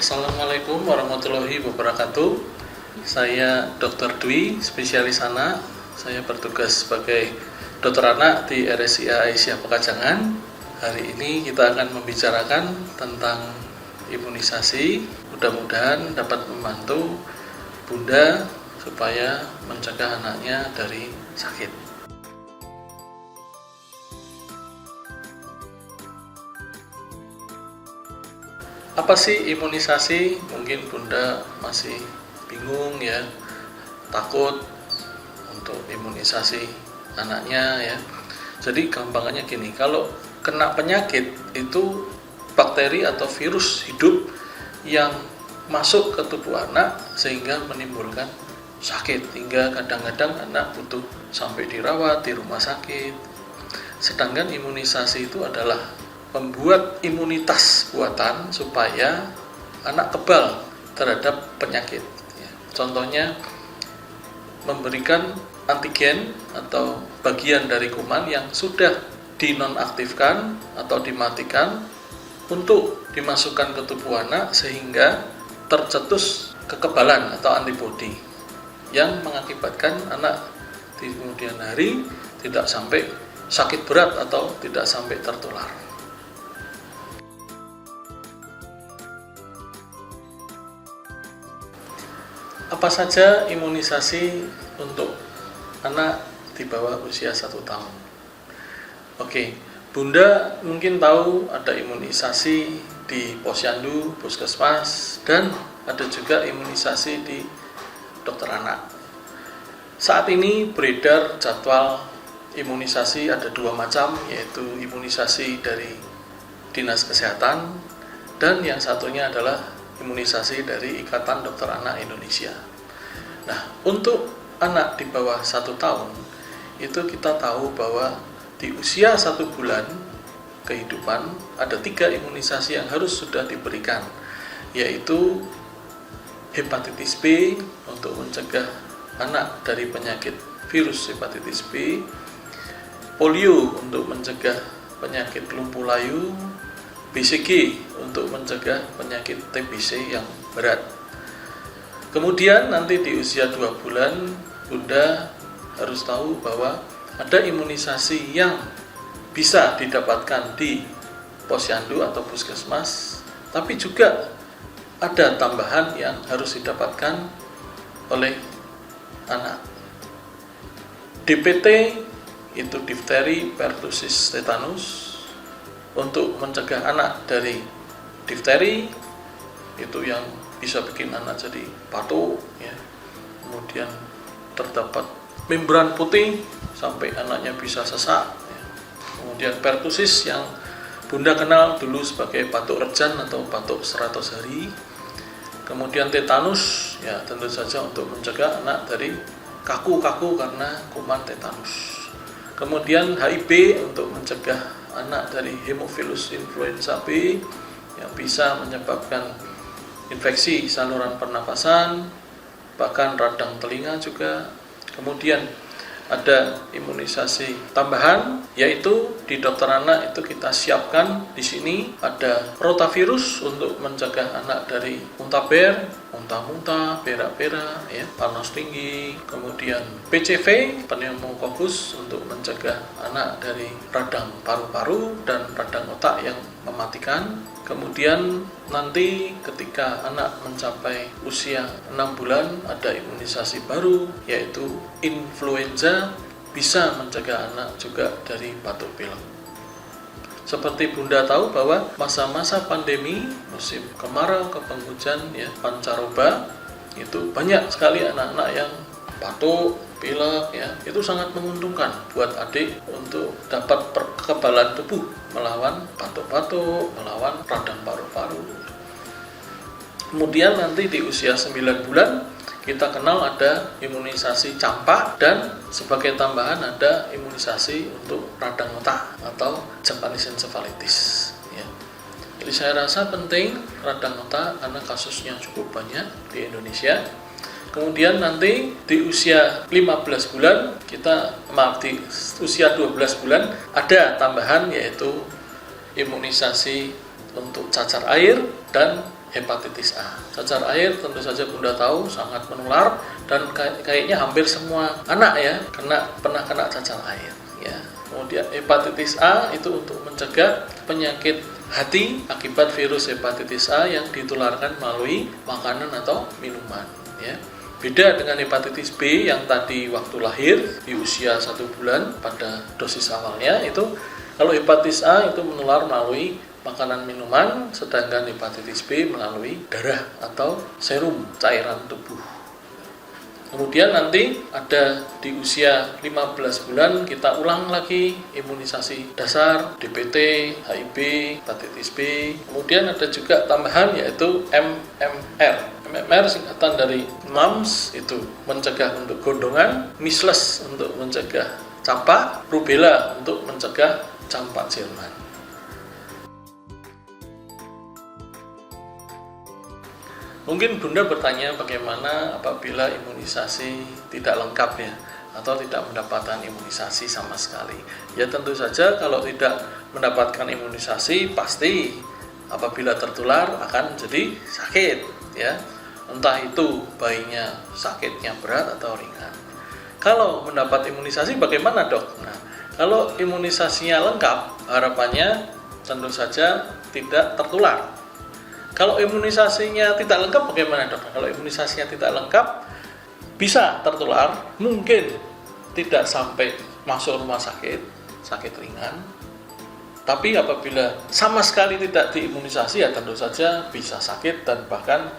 Assalamualaikum warahmatullahi wabarakatuh. Saya Dr. Dwi, spesialis anak. Saya bertugas sebagai dokter anak di RSIA Aisyah Pekajangan. Hari ini kita akan membicarakan tentang imunisasi. Mudah-mudahan dapat membantu bunda supaya mencegah anaknya dari sakit. Apa sih imunisasi? Mungkin bunda masih bingung ya, takut untuk imunisasi anaknya ya. Jadi gampangannya gini, kalau kena penyakit itu bakteri atau virus hidup yang masuk ke tubuh anak sehingga menimbulkan sakit, hingga kadang-kadang anak butuh sampai dirawat di rumah sakit. Sedangkan imunisasi itu adalah membuat imunitas buatan supaya anak kebal terhadap penyakit. Contohnya memberikan antigen atau bagian dari kuman yang sudah dinonaktifkan atau dimatikan untuk dimasukkan ke tubuh anak sehingga tercetus kekebalan atau antibodi yang mengakibatkan anak di kemudian hari tidak sampai sakit berat atau tidak sampai tertular. Apa saja imunisasi untuk anak di bawah usia 1 tahun? Oke, bunda mungkin tahu ada imunisasi di posyandu, puskesmas, dan ada juga imunisasi di dokter anak. Saat ini beredar jadwal imunisasi ada 2 macam, yaitu imunisasi dari Dinas Kesehatan dan yang satunya adalah imunisasi dari Ikatan Dokter Anak Indonesia. Nah, untuk anak di bawah 1 tahun itu kita tahu bahwa di usia 1 bulan kehidupan ada 3 imunisasi yang harus sudah diberikan, yaitu hepatitis B untuk mencegah anak dari penyakit virus hepatitis B, polio untuk mencegah penyakit lumpuh layu, BCG untuk mencegah penyakit TBC yang berat. Kemudian nanti di usia 2 bulan bunda harus tahu bahwa ada imunisasi yang bisa didapatkan di posyandu atau puskesmas, tapi juga ada tambahan yang harus didapatkan oleh anak. DPT itu difteri, pertusis, tetanus untuk mencegah anak dari difteri, itu yang bisa bikin anak jadi batuk ya. Kemudian terdapat membran putih sampai anaknya bisa sesak ya. Kemudian pertusis yang bunda kenal dulu sebagai batuk rejan atau batuk 100 hari. Kemudian tetanus ya, tentu saja untuk mencegah anak dari kaku-kaku karena kuman tetanus. Kemudian HIV untuk mencegah anak dari Haemophilus influenza B yang bisa menyebabkan infeksi saluran pernapasan, bahkan radang telinga juga. Kemudian ada imunisasi tambahan, yaitu di dokter anak itu kita siapkan di sini ada rotavirus untuk mencegah anak dari muntaber, muntah-muntah, berak-berak, ya, panas tinggi. Kemudian PCV, pneumokokus untuk mencegah anak dari radang paru-paru dan radang otak yang mematikan. Kemudian nanti ketika anak mencapai usia 6 bulan ada imunisasi baru, yaitu influenza, bisa mencegah anak juga dari batuk pilek. Seperti bunda tahu bahwa masa-masa pandemi, musim kemarau ke penghujan ya, pancaroba, itu banyak sekali anak-anak yang batuk, pilek ya, itu sangat menguntungkan buat adik untuk dapat kekebalan tubuh melawan batuk-batuk, melawan radang paru-paru. Kemudian nanti di usia 9 bulan kita kenal ada imunisasi campak, dan sebagai tambahan ada imunisasi untuk radang otak atau Japanese encephalitis ya. Jadi saya rasa penting radang otak karena kasusnya cukup banyak di Indonesia. Kemudian nanti di usia 15 bulan di usia 12 bulan ada tambahan, yaitu imunisasi untuk cacar air dan hepatitis A. Cacar air tentu saja Bunda tahu sangat menular dan kayaknya hampir semua anak ya pernah kena cacar air ya. Kemudian hepatitis A itu untuk mencegah penyakit hati akibat virus hepatitis A yang ditularkan melalui makanan atau minuman ya. Beda dengan hepatitis B yang tadi waktu lahir di usia 1 bulan pada dosis awalnya, itu kalau hepatitis A itu menular melalui makanan minuman, sedangkan hepatitis B melalui darah atau serum cairan tubuh. Kemudian nanti ada di usia 15 bulan kita ulang lagi imunisasi dasar, DPT, HIV, hepatitis B. Kemudian ada juga tambahan yaitu MMR. MMR singkatan dari mumps, itu mencegah untuk gondongan, measles untuk mencegah campak, rubella untuk mencegah campak Jerman. Mungkin Bunda bertanya bagaimana apabila imunisasi tidak lengkap ya, atau tidak mendapatkan imunisasi sama sekali. Ya tentu saja kalau tidak mendapatkan imunisasi pasti apabila tertular akan jadi sakit ya. Entah itu bayinya sakitnya berat atau ringan. Kalau mendapat imunisasi bagaimana dok? Nah, kalau imunisasinya lengkap harapannya tentu saja tidak tertular. Kalau imunisasinya tidak lengkap bagaimana dok? Kalau imunisasinya tidak lengkap bisa tertular, mungkin tidak sampai masuk rumah sakit, sakit ringan. Tapi apabila sama sekali tidak diimunisasi ya tentu saja bisa sakit dan bahkan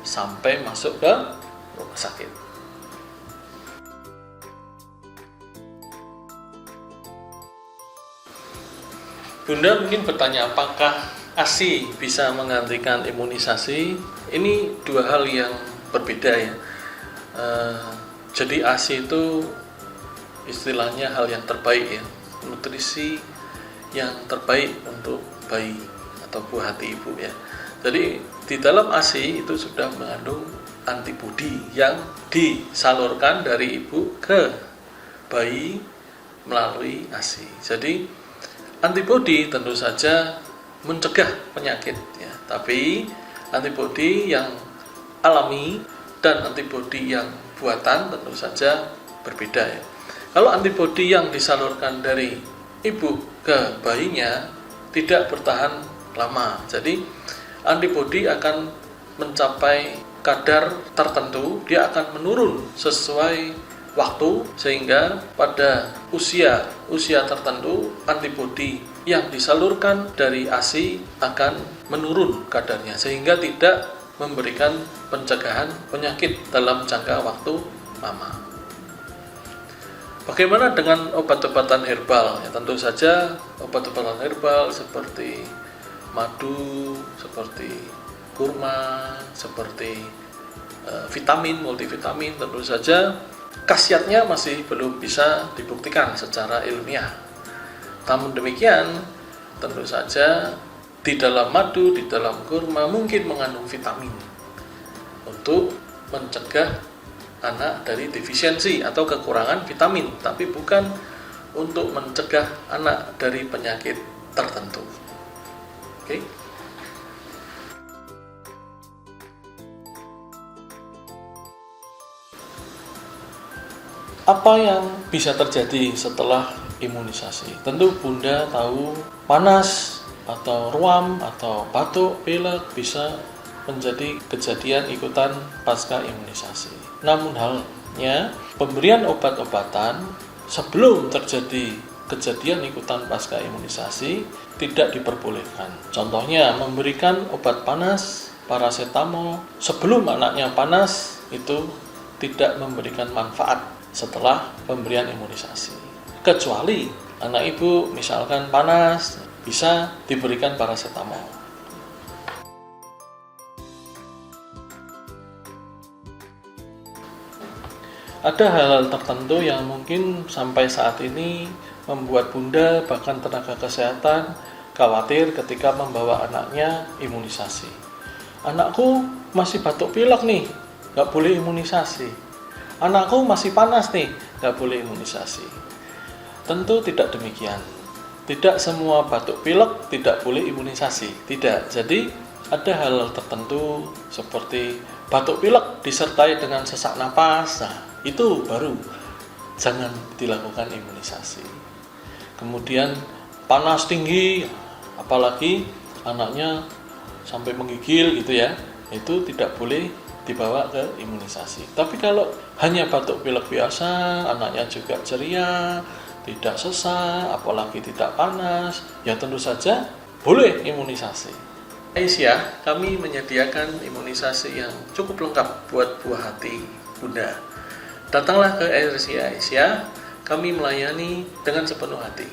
sampai masuk ke rumah sakit. Bunda mungkin bertanya apakah ASI bisa menggantikan imunisasi? Ini dua hal yang berbeda ya. Jadi ASI itu istilahnya hal yang terbaik ya, nutrisi yang terbaik untuk bayi atau buah hati ibu ya. Jadi di dalam ASI itu sudah mengandung antibodi yang disalurkan dari ibu ke bayi melalui ASI. Jadi antibodi tentu saja mencegah penyakit ya, tapi antibodi yang alami dan antibodi yang buatan tentu saja berbeda ya. Kalau antibodi yang disalurkan dari ibu ke bayinya tidak bertahan lama, jadi antibodi akan mencapai kadar tertentu, dia akan menurun sesuai waktu, sehingga pada usia tertentu antibodi yang disalurkan dari ASI akan menurun kadarnya sehingga tidak memberikan pencegahan penyakit dalam jangka waktu lama. Bagaimana dengan obat-obatan herbal? Ya, tentu saja obat-obatan herbal seperti madu, seperti kurma, seperti vitamin, multivitamin tentu saja khasiatnya masih belum bisa dibuktikan secara ilmiah. Namun demikian, tentu saja di dalam madu, di dalam kurma mungkin mengandung vitamin untuk mencegah anak dari defisiensi atau kekurangan vitamin, tapi bukan untuk mencegah anak dari penyakit tertentu. Oke. Apa yang bisa terjadi setelah imunisasi? Tentu Bunda tahu panas atau ruam atau batuk, pilek bisa menjadi kejadian ikutan pasca imunisasi. Namun halnya pemberian obat-obatan sebelum terjadi kejadian ikutan pasca imunisasi tidak diperbolehkan. Contohnya memberikan obat panas, paracetamol sebelum anaknya panas itu tidak memberikan manfaat setelah pemberian imunisasi. Kecuali anak ibu misalkan panas, bisa diberikan paracetamol. Ada hal-hal tertentu yang mungkin sampai saat ini membuat Bunda bahkan tenaga kesehatan khawatir ketika membawa anaknya imunisasi. Anakku masih batuk pilek nih, nggak boleh imunisasi. Anakku masih panas nih, nggak boleh imunisasi. Tentu tidak demikian. Tidak semua batuk pilek tidak boleh imunisasi. Tidak. Jadi ada hal tertentu seperti batuk pilek disertai dengan sesak napas, nah, itu baru jangan dilakukan imunisasi. Kemudian panas tinggi, apalagi anaknya sampai menggigil gitu ya, itu tidak boleh dibawa ke imunisasi. Tapi kalau hanya batuk pilek biasa, anaknya juga ceria, tidak sesak, apalagi tidak panas, ya tentu saja boleh imunisasi. Aisyah, kami menyediakan imunisasi yang cukup lengkap buat buah hati Bunda. Datanglah ke RSI Aisyah, kami melayani dengan sepenuh hati.